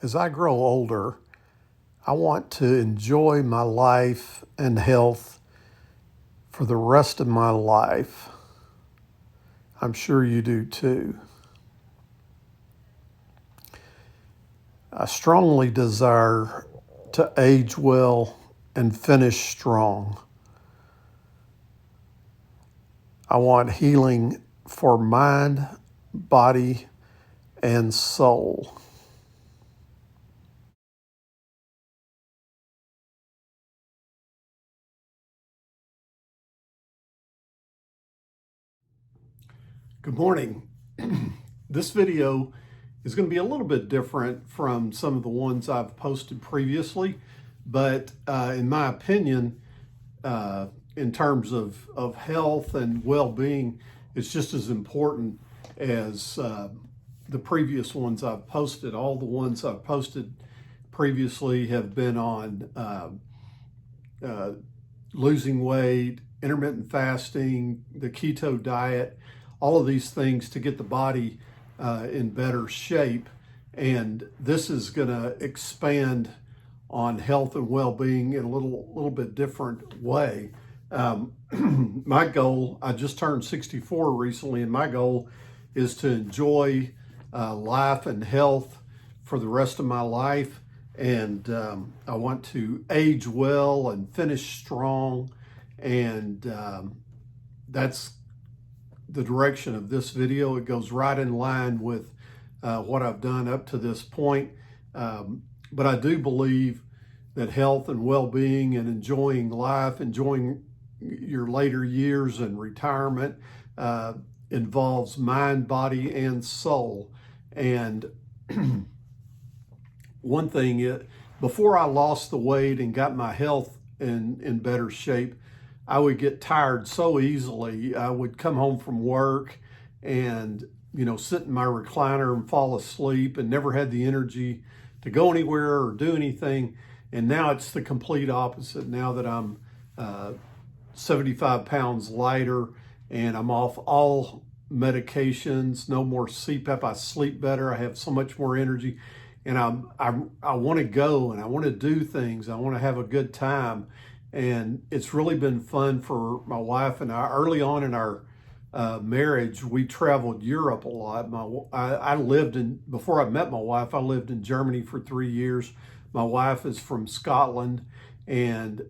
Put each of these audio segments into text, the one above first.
as I grow older, I want to enjoy my life and health for the rest of my life. I'm sure you do too. I strongly desire to age well and finish strong. I want healing for mind, body, and soul. Good morning. This video is going to be a little bit different from some of the ones I've posted previously, but in my opinion, in terms of health and well-being, it's just as important as the previous ones I've posted. All the ones I've posted previously have been on losing weight, intermittent fasting, the keto diet, all of these things to get the body in better shape. And this is going to expand on health and well-being in a little bit different way. My goal, I just turned 64 recently, and my goal is to enjoy life and health for the rest of my life. And I want to age well and finish strong. And that's the direction of this video. It goes right in line with what I've done up to this point. But I do believe that health and well-being and enjoying life, enjoying your later years and retirement involves mind, body, and soul. And one thing, before I lost the weight and got my health in better shape, I would get tired so easily. I would come home from work and, sit in my recliner and fall asleep and never had the energy to go anywhere or do anything. And now it's the complete opposite. Now that I'm 75 pounds lighter and I'm off all medications, no more CPAP, I sleep better, I have so much more energy. And I want to go and I want to do things. I want to have a good time. And it's really been fun for my wife and I. Early on in our marriage, we traveled Europe a lot. Before I met my wife, I lived in Germany for 3 years. My wife is from Scotland, and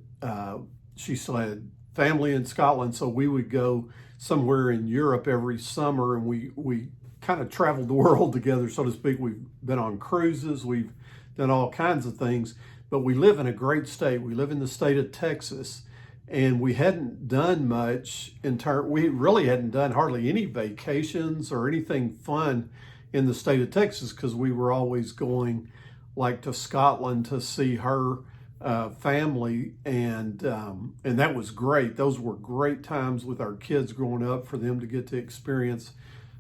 she still had family in Scotland. So we would go somewhere in Europe every summer, and we kind of traveled the world together, so to speak. We've been on cruises, we've done all kinds of things, but we live in a great state. We live in the state of Texas, and we hadn't done much we really hadn't done hardly any vacations or anything fun in the state of Texas, because we were always going like to Scotland to see her family, and that was great. Those were great times with our kids growing up, for them to get to experience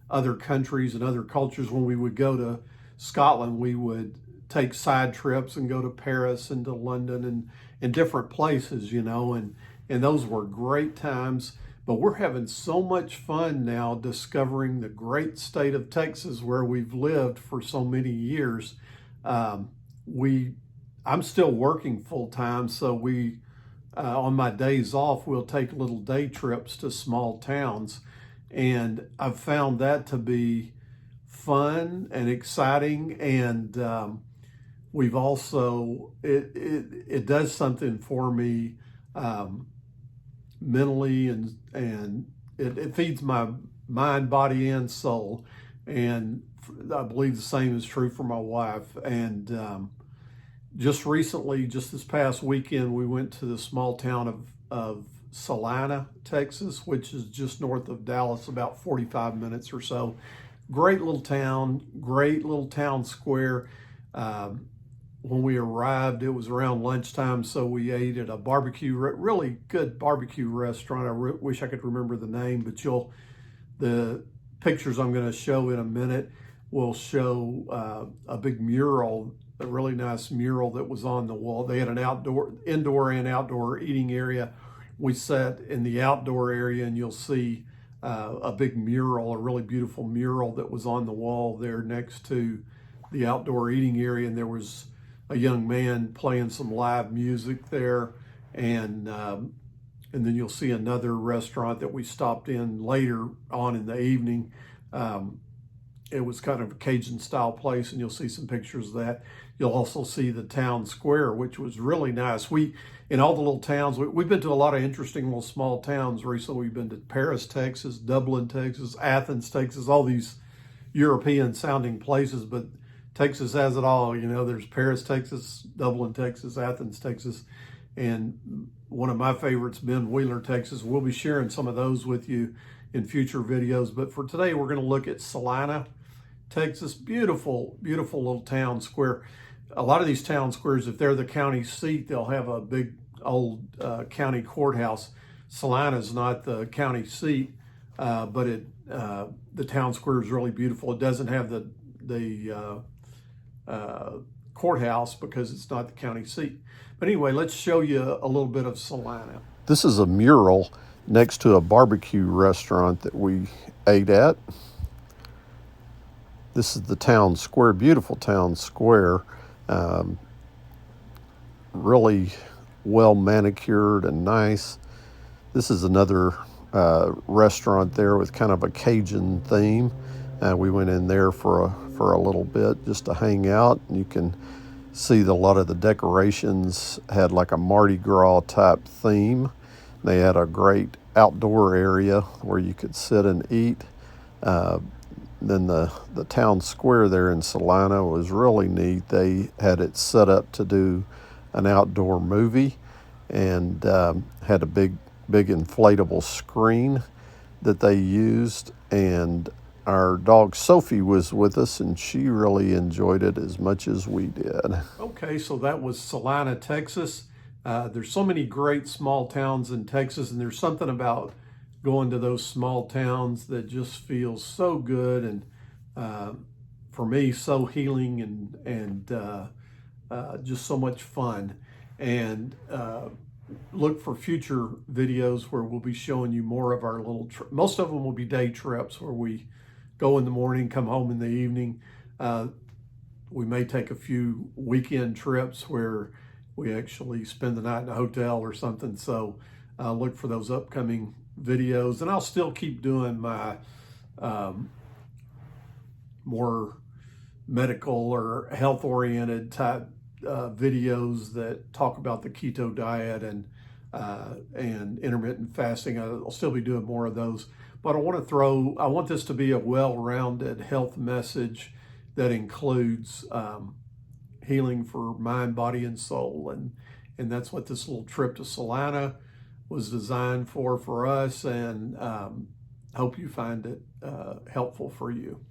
other countries and other cultures. When we would go to Scotland, we would take side trips and go to Paris and to London and different places, and those were great times. But we're having so much fun now discovering the great state of Texas, where we've lived for so many years. I'm still working full time, so we on my days off, we'll take little day trips to small towns. And I've found that to be fun and exciting. And we've also, it does something for me mentally, and it feeds my mind, body, and soul. And I believe the same is true for my wife. And just recently, just this past weekend, we went to the small town of Celina, Texas, which is just north of Dallas, about 45 minutes or so. Great little town square. When we arrived, it was around lunchtime, so we ate at a really good barbecue restaurant. I wish I could remember the name, but the pictures I'm going to show in a minute will show a big mural, a really nice mural that was on the wall. They had an indoor and outdoor eating area. We sat in the outdoor area, and you'll see a big mural, a really beautiful mural that was on the wall there next to the outdoor eating area, and there was a young man playing some live music there. And then you'll see another restaurant that we stopped in later on in the evening. It was kind of a Cajun style place, and you'll see some pictures of that. You'll also see the town square, which was really nice. In all the little towns, we've been to a lot of interesting little small towns recently. We've been to Paris, Texas, Dublin, Texas, Athens, Texas, all these European sounding places, but Texas has it all. You know, there's Paris, Texas, Dublin, Texas, Athens, Texas, and one of my favorites, Ben Wheeler, Texas. We'll be sharing some of those with you in future videos. But for today, we're going to look at Celina, Texas. Beautiful, beautiful little town square. A lot of these town squares, if they're the county seat, they'll have a big old county courthouse. Celina is not the county seat, but the town square is really beautiful. It doesn't have the courthouse because it's not the county seat. But anyway, let's show you a little bit of Celina. This is a mural next to a barbecue restaurant that we ate at. This is the town square, beautiful town square. Really well manicured and nice. This is another restaurant there with kind of a Cajun theme. We went in there for a little bit just to hang out. You can see a lot of the decorations had like a Mardi Gras type theme. They had a great outdoor area where you could sit and eat. Then the town square there in Celina was really neat. They had it set up to do an outdoor movie, and had a big inflatable screen that they used. And our dog Sophie was with us, and she really enjoyed it as much as we did. Okay, so that was Celina, Texas. There's so many great small towns in Texas, and there's something about going to those small towns that just feels so good, and for me, so healing, and just so much fun. And look for future videos where we'll be showing you more of our little most of them will be day trips where we go in the morning, come home in the evening. We may take a few weekend trips where we actually spend the night in a hotel or something. So look for those upcoming videos, and I'll still keep doing my more medical or health oriented type videos that talk about the keto diet and intermittent fasting. I'll still be doing more of those, but I want this to be a well-rounded health message that includes healing for mind, body, and soul, and that's what this little trip to Celina was designed for us, and hope you find it helpful for you.